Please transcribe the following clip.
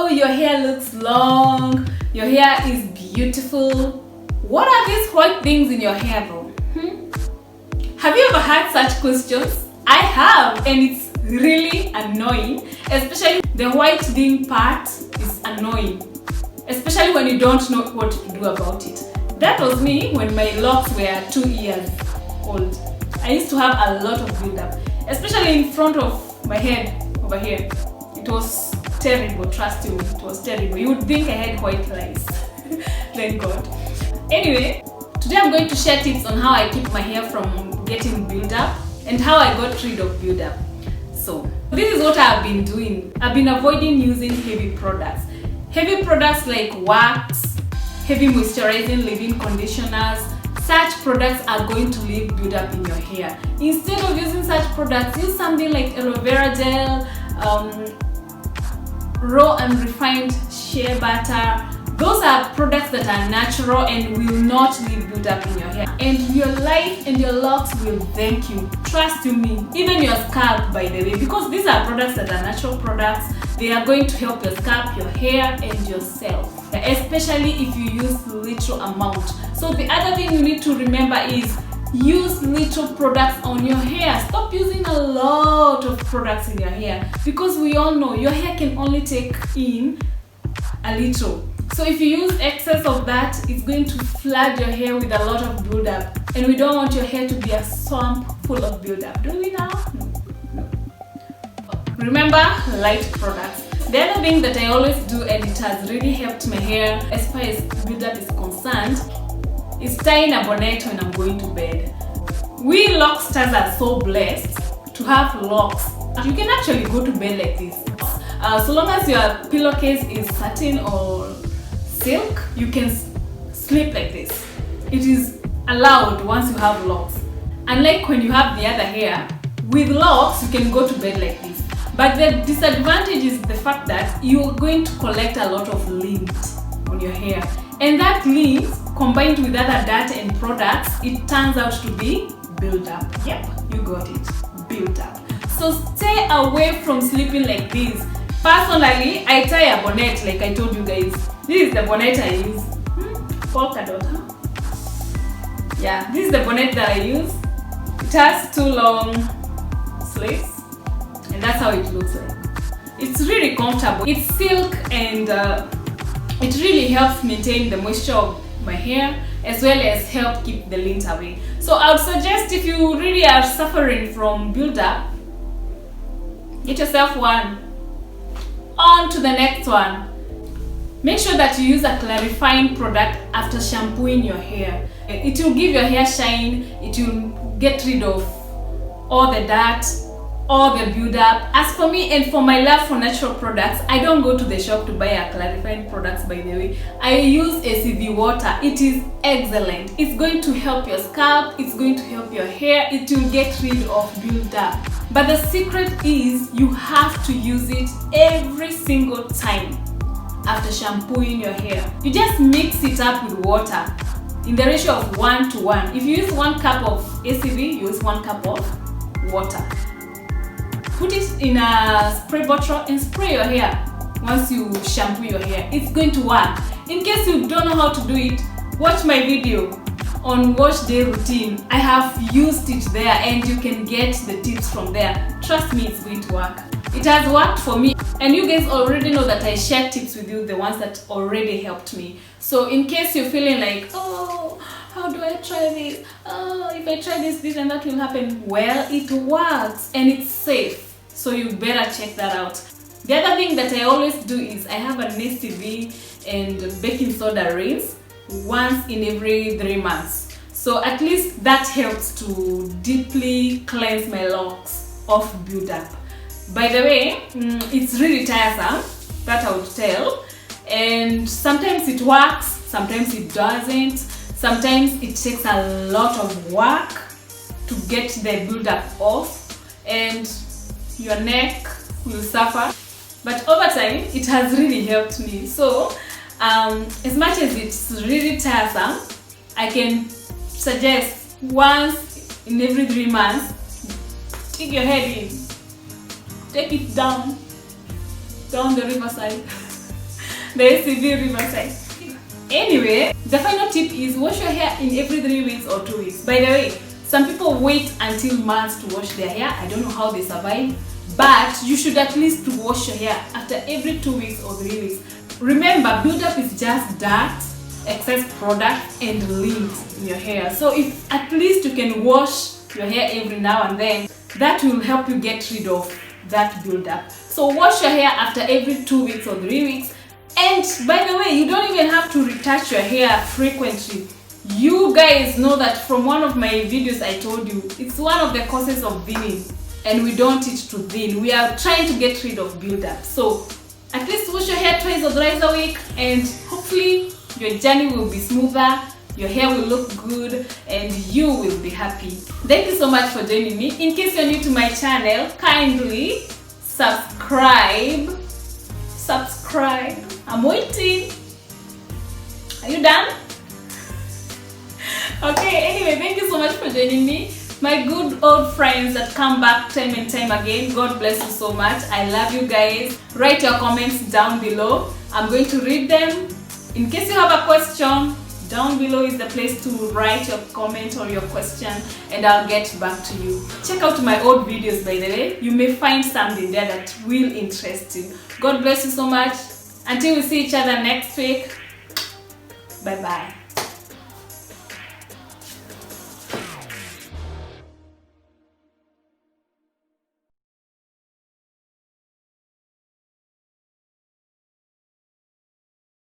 oh, your hair looks long, your hair is beautiful. What are these white things in your hair though? Have you ever had such questions? I have, and it's really annoying. Especially the white thing part is annoying, especially when you don't know what to do about it. That was me when my locks were 2 years old. I used to have a lot of build-up, especially in front of my head over here. It was terrible, trust me, it was terrible. You would think I had white lice. Thank God. Anyway, today I'm going to share tips on how I keep my hair from getting build-up and how I got rid of build-up. So, this is what I've been doing. I've been avoiding using heavy products. Heavy products like wax, heavy moisturizing leave-in conditioners. Such products are going to leave build-up in your hair. Instead of using such products, use something like aloe vera gel, raw and refined shea butter. Those are products that are natural and will not leave build-up in your hair. And your life and your locks will thank you. Trust you me. Even your scalp, by the way, because these are products that are natural products. They are going to help your scalp, your hair, and yourself. Especially if you use little amount. So the other thing you need to remember is use little products on your hair. Stop using a lot of products in your hair, because we all know your hair can only take in a little. So if you use excess of that, it's going to flood your hair with a lot of build-up, and we don't want your hair to be a swamp full of build-up, do we now? No. Remember, light products. The other thing that I always do, and it has really helped my hair as far as build-up is concerned, is tying a bonnet when I'm going to bed. We locksters are so blessed to have locks. You can actually go to bed like this. So long as your pillowcase is satin or silk, you can sleep like this. It is allowed once you have locks. Unlike when you have the other hair, with locks you can go to bed like this. But the disadvantage is the fact that you're going to collect a lot of lint on your hair. And that lint, combined with other dirt and products, it turns out to be build-up. Yep, you got it, build-up. So stay away from sleeping like this. Personally, I tie a bonnet like I told you guys. This is the bonnet I use. Polka dot, huh? Yeah, this is the bonnet that I use. It has 2 long sleeves, and that's how it looks like. It's really comfortable. It's silk, and it really helps maintain the moisture of my hair, as well as help keep the lint away. So I would suggest, if you really are suffering from build-up, get yourself one. On to the next one. Make sure that you use a clarifying product after shampooing your hair. It will give your hair shine, it will get rid of all the dirt, all the build-up. As for me, and for my love for natural products, I don't go to the shop to buy a clarifying products, by the way. I use ACV water. It is excellent. It's going to help your scalp, it's going to help your hair, it will get rid of build-up. But the secret is you have to use it every single time after shampooing your hair. You just mix it up with water in the ratio of 1 to 1. If you use 1 cup of ACV, use 1 cup of water. Put it in a spray bottle and spray your hair once you shampoo your hair. It's going to work. In case you don't know how to do it, watch my video on wash day routine. I have used it there, and you can get the tips from there. Trust me, it's going to work. It has worked for me, and you guys already know that I share tips with you, the ones that already helped me. So in case you're feeling like, oh, how do I try this? Oh, if I try this and that will happen. Well, it works and it's safe. So you better check that out. The other thing that I always do is I have an ACV and baking soda rinse once in every 3 months. So at least that helps to deeply cleanse my locks of build-up. By the way, it's really tiresome, that I would tell. And sometimes it works, sometimes it doesn't. Sometimes it takes a lot of work to get the build-up off, and your neck will suffer. But over time, it has really helped me. So, as much as it's really tiresome, I can suggest once in every 3 months, take your head in, take it down the riverside. the SCV Riverside. Anyway, the final tip is wash your hair in every 3 weeks or 2 weeks. By the way, some people wait until months to wash their hair. I don't know how they survive, but you should at least wash your hair after every 2 weeks or 3 weeks. Remember, buildup is just dirt, excess product, and lint in your hair. So if at least you can wash your hair every now and then, that will help you get rid of that buildup. So wash your hair after every 2 weeks or 3 weeks. And by the way, you don't even have to retouch your hair frequently. You guys know that from one of my videos I told you, it's one of the causes of thinning, and we don't teach to thin. We are trying to get rid of buildup. So at least wash your hair twice or thrice a week, and hopefully your journey will be smoother, your hair will look good, and you will be happy. Thank you so much for joining me. In case you're new to my channel, kindly subscribe. I'm waiting. Are you done? Okay, anyway, thank you so much for joining me. My good old friends that come back time and time again, God bless you so much. I love you guys. Write your comments down below. I'm going to read them. In case you have a question, down below is the place to write your comment or your question, and I'll get back to you. Check out my old videos, by the way. You may find something there that will interest you. God bless you so much. Until we see each other next week, bye bye.